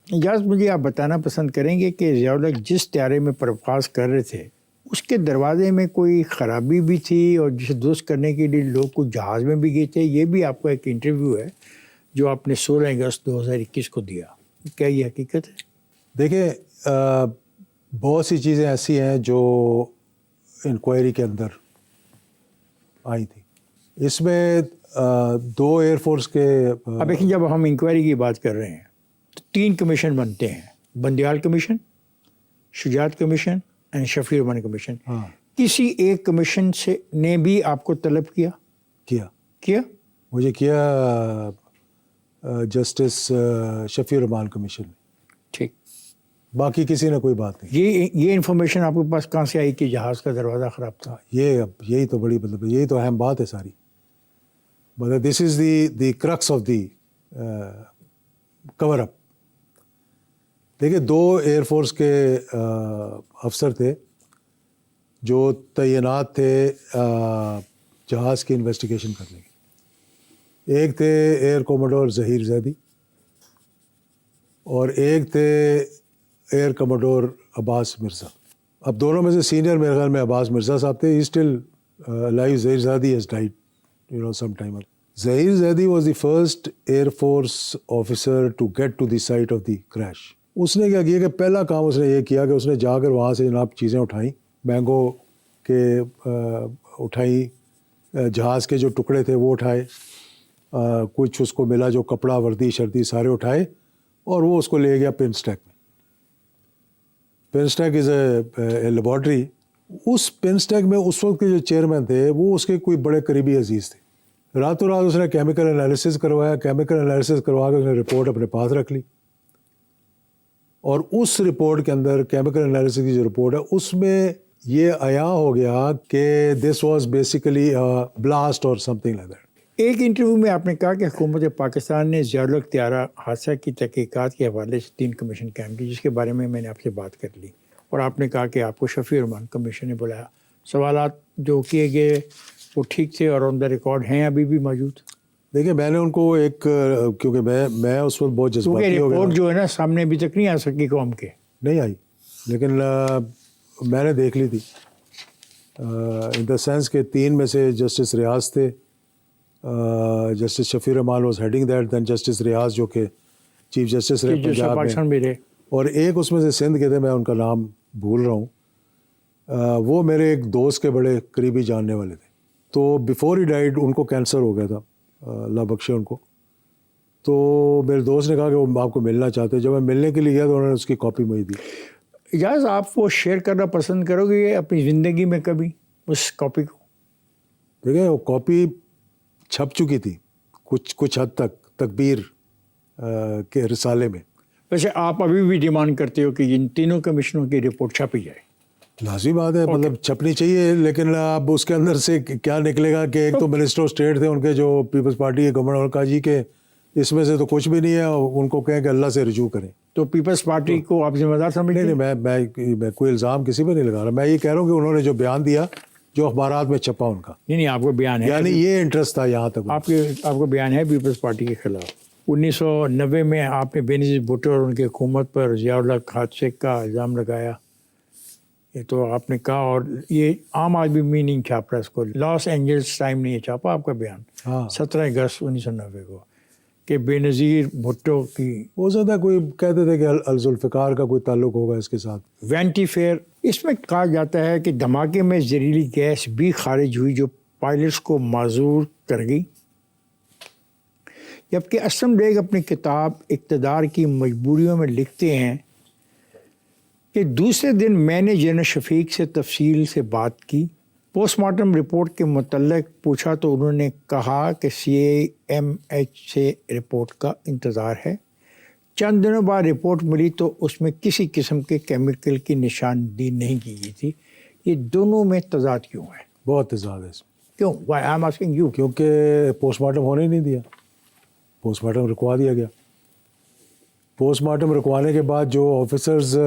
اجاز مجھے آپ بتانا پسند کریں گے کہ ضیاء الحق جس طیارے میں پرواز کر رہے تھے اس کے دروازے میں کوئی خرابی بھی تھی اور جسے درست کرنے کے لیے لوگ کچھ جہاز میں بھی گئے تھے؟ یہ بھی آپ کا ایک انٹرویو ہے جو آپ نے 16 اگست 2021 کو دیا، کیا یہ حقیقت ہے؟ دیکھیں بہت سی چیزیں ایسی ہیں جو انکوائری کے اندر آئی تھی. اس میں 2 ایئر فورس کے اب دیکھیں جب ہم انکوائری کی بات کر رہے ہیں تو 3 کمیشن بنتے ہیں، Bandial commission, Shujaat commission and Shafi ur-Rahman commission. ہاں کسی ایک کمیشن سے نے بھی آپ کو طلب کیا؟ مجھے کیا جسٹس شفیع الرحمان کمیشن میں. ٹھیک. باقی کسی نے کوئی بات نہیں. یہ انفارمیشن آپ کے پاس کہاں سے آئی کہ جہاز کا دروازہ خراب تھا؟ یہی تو بڑی مطلب یہی تو اہم بات ہے ساری. مطلب دس از دی کرکس آف دی کور اپ. دیکھیے 2 ایئر فورس کے افسر تھے جو تعینات تھے جہاز کی انویسٹیگیشن کرنے کے. ایک تھے ایئر کوموڈور ظہیر زیدی اور ایک تھے ایئر کوموڈور عباس مرزا. اب دونوں میں سے سینئر میرے خیال میں عباس مرزا صاحب تھے. He still live. Zaheer Zaidi has died some time. Zaheer Zaidi was the first air force officer to get to the site of the crash. اس نے کیا کیا کہ پہلا کام اس نے یہ کیا کہ اس نے جا کر وہاں سے جناب چیزیں اٹھائیں، مینگو کے اٹھائیں، جہاز کے جو ٹکڑے تھے وہ اٹھائے، کچھ اس کو ملا جو کپڑا وردی شردی سارے اٹھائے اور وہ اس کو لے گیا پن اسٹیک میں. PINSTECH is a laboratory. اس پن اسٹیک میں اس وقت کے جو چیئرمین تھے وہ اس کے کوئی بڑے قریبی عزیز تھے. راتوں رات اس نے کیمیکل انالیسس کروایا. کیمیکل انالیسس کروا کے اس نے رپورٹ اپنے پاس رکھ لی اور اس رپورٹ کے اندر کیمیکل انالیسس کی جو رپورٹ ہے اس میں یہ عیاں ہو گیا کہ دس واز بیسیکلی بلاسٹ اور سم تھنگ لائک دیٹ. ایک انٹرویو میں آپ نے کہا کہ حکومت پاکستان نے ضیاء الحق طیارہ حادثہ کی تحقیقات کے حوالے سے 3 کمیشن قائم کی، جس کے بارے میں نے آپ سے بات کر لی، اور آپ نے کہا کہ آپ کو شفیع الرحمان کمیشن نے بلایا. سوالات جو کیے گئے وہ ٹھیک تھے اور آن دا ریکارڈ ہیں، ابھی بھی موجود؟ دیکھیں میں نے ان کو ایک کیونکہ میں اس وقت بہت جذباتی ہو گیا. رپورٹ جو ہے نا سامنے ابھی تک نہیں آ سکی قوم کے. نہیں آئی لیکن میں نے دیکھ لی تھی ان دا سینس کہ 3 میں سے جسٹس ریاض تھے. Justice Shafi ur Rahman was heading that, then justice Riaz جو کہ چیف جسٹس رہے پنجاب میں، اور ایک اس میں سے سندھ کے تھے، میں ان کا نام بھول رہا ہوں. وہ میرے ایک دوست کے بڑے قریبی جاننے والے تھے. تو بیفور ہی ڈائڈ ان کو کینسر ہو گیا تھا، اللہ بخشے ان کو. تو میرے دوست نے کہا کہ وہ آپ کو ملنا چاہتے ہیں. جب میں ملنے کے لیے گیا تو انہوں نے اس کی کاپی مجھے دی. اجاز آپ وہ شیئر کرنا پسند کرو گے اپنی زندگی میں کبھی اس کاپی کو؟ دیکھیں وہ کاپی چھپ چکی تھی کچھ حد تک تکبیر کے رسالے میں. ویسے آپ ابھی بھی ڈیمانڈ کرتے ہو کہ ان 3 کمیشنوں کی رپورٹ چھپی جائے؟ لازمی بات ہے، مطلب چھپنی چاہیے، لیکن اب اس کے اندر سے کیا نکلے گا کہ ایک تو منسٹر آف اسٹیٹ تھے ان کے جو پیپلز پارٹی کے گورنر، اور کہا جی کہ اس میں سے تو کچھ بھی نہیں ہے، ان کو کہیں کہ اللہ سے رجوع کریں. تو پیپلز پارٹی کو آپ ذمہ دار سمجھتے ہیں؟ نہیں، میں کوئی الزام کسی پہ نہیں لگا رہا. میں یہ کہہ رہا ہوں کہ انہوں نے جو بیان دیا جو اخبارات میں چھپا ان کا، نہیں آپ کو بیان ہے، یعنی یہ انٹرسٹ تھا یہاں تک. آپ کو بیان ہے پیپلز پارٹی کے خلاف. 1990 میں آپ نے بینظیر بھٹو اور ان کی حکومت پر ضیاء الحق حادثے کا الزام لگایا، یہ تو آپ نے کہا، اور یہ عام آدمی میں نہیں چھاپ رہا اس کو. لاس اینجلس ٹائم نے یہ چھاپا آپ کا بیان 17 اگست 1990 کو کہ بینظیر بھٹو کی، ہو سکتا ہے کوئی کہتے تھے کہ الذوالفقار کا کوئی تعلق ہوگا اس کے ساتھ. Vanity fair. اس میں کہا جاتا ہے کہ دھماکے میں زہریلی گیس بھی خارج ہوئی جو پائلٹس کو معذور کر گئی، جبکہ اسلم ڈیگ اپنی کتاب اقتدار کی مجبوریوں میں لکھتے ہیں کہ دوسرے دن میں نے جنرل شفیق سے تفصیل سے بات کی، پوسٹ مارٹم رپورٹ کے متعلق پوچھا تو انہوں نے کہا کہ CAMH سے رپورٹ کا انتظار ہے. چند دنوں بعد رپورٹ ملی تو اس میں کسی قسم کے کیمیکل کی نشاندہی نہیں کی گئی تھی. یہ دونوں میں تضاد کیوں ہے؟ بہت تضاد ہے اس میں. کیوں؟ Why I am asking you. کیونکہ پوسٹ مارٹم ہونے ہی نہیں دیا. پوسٹ مارٹم رکوا دیا گیا. پوسٹ مارٹم رکوانے کے بعد جو آفیسرز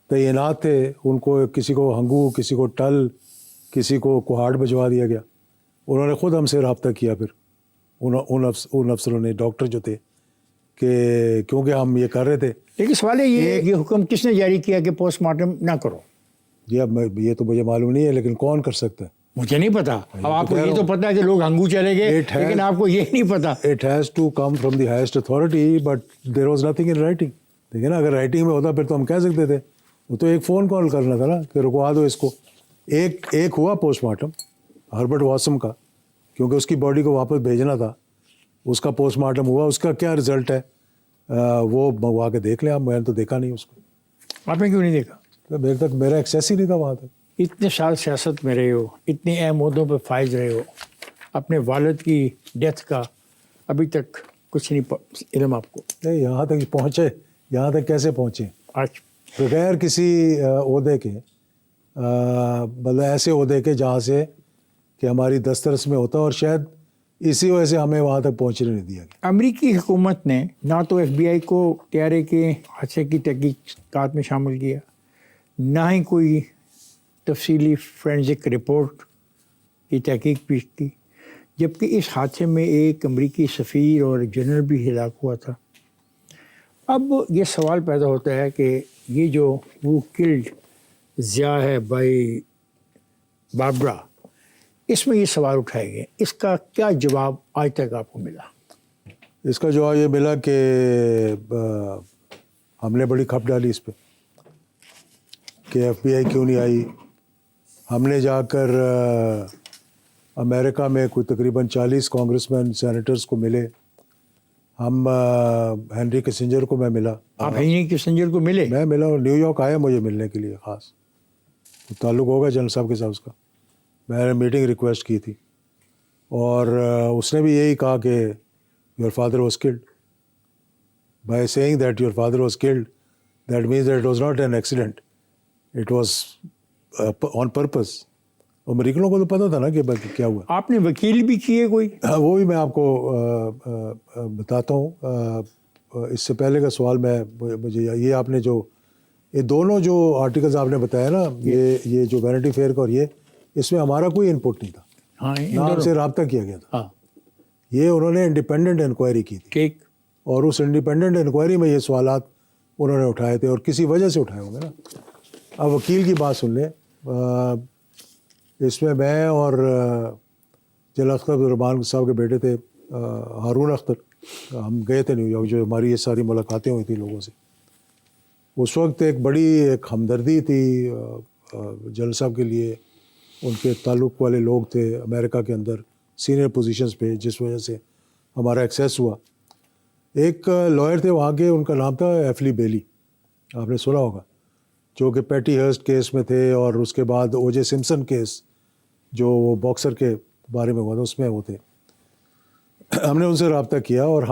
تعینات تھے ان کو کسی کو ہنگو، کسی کو ٹل، کسی کو کوہاڑ بھجوا دیا گیا. انہوں نے خود ہم سے رابطہ کیا، پھر ان افسروں نے، ڈاکٹر جو تھے کہ کیونکہ ہم یہ کر رہے تھے. لیکن سوال یہ ہے کہ حکم کس نے جاری کیا کہ پوسٹ مارٹم نہ کرو؟ جی اب یہ تو مجھے معلوم نہیں ہے لیکن کون کر سکتا ہے؟ مجھے نہیں پتا. اب آپ کو یہ تو پتا ہے کہ لوگ ہنگو چلے گئے لیکن آپ کو یہ نہیں پتا. It has to come from the highest authority but there was nothing in writing. دیکھیں نا, اگر رائٹنگ میں ہوتا پھر تو ہم کہہ سکتے تھے. وہ تو ایک فون کال کرنا تھا نا کہ رکوا دو اس کو. ایک ہوا پوسٹ مارٹم ہربرٹ واسم کا, کیونکہ اس کی باڈی کو واپس بھیجنا تھا. اس کا پوسٹ مارٹم ہوا, اس کا کیا رزلٹ ہے وہ منگوا کے دیکھ لیں آپ. میں نے تو دیکھا نہیں اس کو. آپ نے کیوں نہیں دیکھا؟ میرے تک میرا ایکسیس ہی نہیں تھا وہاں تک. اتنے سال سیاست میں رہے ہو, اتنے اہم عہدوں پہ فائز رہے ہو, اپنے والد کی ڈیتھ کا ابھی تک کچھ نہیں علم آپ کو؟ نہیں, یہاں تک پہنچے, یہاں تک کیسے پہنچے آج بغیر کسی عہدے کے, مطلب ایسے عہدے کے جہاں سے کہ ہماری دسترس میں ہوتا, اور شاید اسی وجہ سے ہمیں وہاں تک پہنچنے نہیں دیا گیا. امریکی حکومت نے نہ تو ایف بی آئی کو طیارے کے حادثے کی تحقیقات میں شامل کیا, نہ ہی کوئی تفصیلی فرینزک رپورٹ کی تحقیق پیش کی, جبکہ اس حادثے میں ایک امریکی سفیر اور جنرل بھی ہلاک ہوا تھا. اب یہ سوال پیدا ہوتا ہے کہ یہ جو وہ کلڈ ضیاء ہے بائی باربرا, اس میں یہ سوال اٹھائے گئے, اس کا کیا جواب آج تک آپ کو ملا؟ اس کا جواب یہ ملا کہ ہم نے بڑی کھپ ڈالی اس پہ کہ ایف بی آئی کیوں نہیں آئی. ہم نے جا کر امریکہ میں کوئی تقریباً 40 کانگریس مین سینیٹرز کو ملے. ہم ہنری کسنجر کو میں ملا. آپ ہنری کسنجر کو ملے؟ میں ملا, اور نیو یارک آیا مجھے ملنے کے لیے خاص. تعلق ہوگا جنرل صاحب کے ساتھ اس کا. میں نے میٹنگ ریکویسٹ کی تھی اور اس نے بھی یہی کہا کہ your father was killed. By saying that your father was killed, that means that it was not an accident, it was on purpose. امریکنوں کو تو پتہ تھا نا کہ کیا ہوا. آپ نے وکیل بھی کیے کوئی؟ وہ بھی میں آپ کو بتاتا ہوں. اس سے پہلے کا سوال مجھے یہ آپ نے جو یہ دونوں جو آرٹیکلز آپ نے بتایا نا, یہ جو وینٹی فیئر کا اور یہ, اس میں ہمارا کوئی انپٹ نہیں تھا. ہاں, نہ ہم سے رابطہ کیا گیا تھا. ہاں, یہ انہوں نے انڈیپینڈنٹ انکوائری کی تھی, ٹھیک. اور اس انڈیپینڈنٹ انکوائری میں یہ سوالات انہوں نے اٹھائے تھے, اور کسی وجہ سے اٹھائے ہوں گے نا. اب وکیل کی بات سن لیں. اس میں اور جنرل اختر الرحمان صاحب کے بیٹے تھے ہارون اختر, ہم گئے تھے نیو یارک, جو ہماری یہ ساری ملاقاتیں ہوئی تھیں لوگوں سے. اس وقت ایک ہمدردی تھی جنرل صاحب کے لیے. ان کے تعلق والے لوگ تھے امریکہ کے اندر سینئر پوزیشنز پہ, جس وجہ سے ہمارا ایکسیس ہوا. ایک لائر تھے وہاں کے, ان کا نام تھا ایفلی بیلی, آپ نے سنا ہوگا, جو کہ پیٹی ہرسٹ کیس میں تھے, اور اس کے بعد او جے سمپسن کیس جو وہ باکسر کے بارے میں ہوا تھا اس میں وہ تھے. ہم نے ان سے رابطہ کیا, اور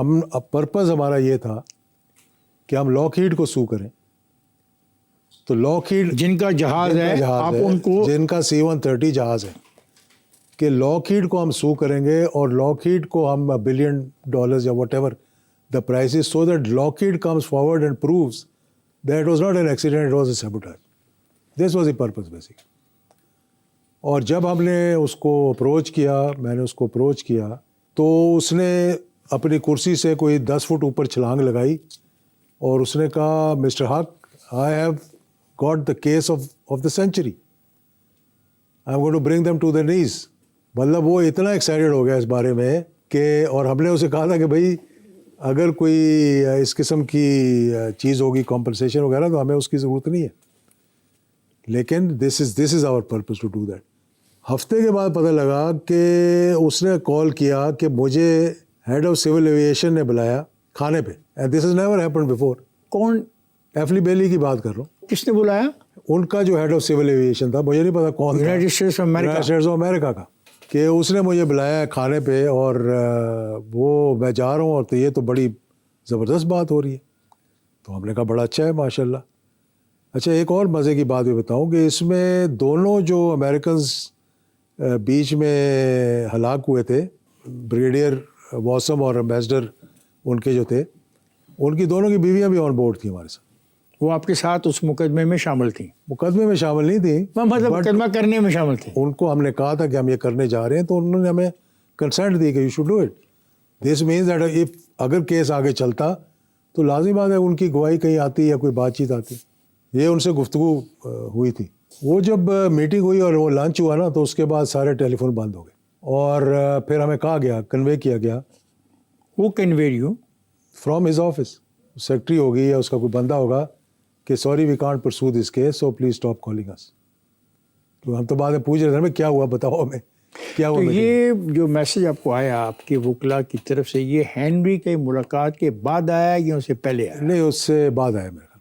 پرپز ہمارا یہ تھا کہ ہم لاک ہیڈ کو سو کریں. تو لاک ہیڈ جن کا جہاز ہے, آپ ان کو, جن کا C-130 جہاز ہے, کہ لاک ہیڈ کو ہم سو کریں گے, اور لاک ہیڈ کو ہم $1 بلین یا whatever the price is, so that Lockheed comes forward and proves that was not an accident, it was a sabotage. This was a purpose basic. اور جب ہم نے اس کو اپروچ کیا, میں نے اس کو اپروچ کیا, تو اس نے اپنی کرسی سے کوئی 10 فٹ اوپر چھلانگ لگائی, اور اس نے کہا mister Haq, I have got the case of the century, I am going to bring them to the knees. مطلب وہ اتنا ایکسائٹیڈ ہو گیا اس بارے میں کہ, اور ہم نے اسے کہا تھا کہ بھائی اگر کوئی اس قسم کی چیز ہوگی, کمپنسیشن وغیرہ, تو ہمیں اس کی ضرورت نہیں ہے, لیکن دس از آور پرپز ٹو ڈو دیٹ. ہفتے کے بعد پتہ لگا کہ اس نے کال کیا کہ مجھے ہیڈ آف سول ایویشن نے بلایا کھانے پہ, and this is never happened before. کون؟ ایفلی بیلی کی بات کر رہا ہوں. کس نے بلایا؟ ان کا جو ہیڈ آف سول ایویشن تھا, مجھے نہیں پتا کون, یونائٹڈ اسٹیٹس آف امریکہ کا, کہ اس نے مجھے بلایا کھانے پہ, اور وہ میں جا رہا ہوں, اور تو یہ تو بڑی زبردست بات ہو رہی ہے. تو ہم نے کہا بڑا اچھا ہے ماشاء اللہ. اچھا, ایک اور مزے کی بات بھی بتاؤں کہ اس میں دونوں جو امریکنز بیچ میں ہلاک ہوئے تھے, بریگیڈیئر واسم اور ایمبیسڈر ان کے جو تھے, ان کی دونوں کی بیویاں بھی آن بورڈ تھیں ہمارے ساتھ. وہ آپ کے ساتھ اس مقدمے میں شامل تھیں؟ مقدمے میں شامل نہیں تھیں, مطلب مقدمہ کرنے میں شامل تھیں. ان کو ہم نے کہا تھا کہ ہم یہ کرنے جا رہے ہیں, تو انہوں نے ہمیں کنسنٹ دی کہ you should do it. This means that اگر کیس آگے چلتا تو لازمی بات ہے ان کی گواہی کہیں آتی یا کوئی بات چیت آتی. یہ ان سے گفتگو ہوئی تھی. وہ جب میٹنگ ہوئی اور وہ لنچ ہوا نا تو اس کے بعد سارے ٹیلی فون بند ہو گئے اور پھر ہمیں کہا گیا, کنوے کیا گیا Who conveyed you? From his office, secretary ہوگی یا اس کا کوئی بندہ ہوگا کہ sorry we can't pursue this case so please stop calling us. تو ہم تو بعد میں پوچھ رہے تھے کیا ہوا, بتاؤ ہمیں کیا ہوا. تو یہ جو میسج آپ کو آیا آپ کے وکلا کی طرف سے, یہ ہینری کی ملاقات کے بعد آیا یا اس سے پہلے آیا؟ نہیں, اس سے بعد آیا میرا.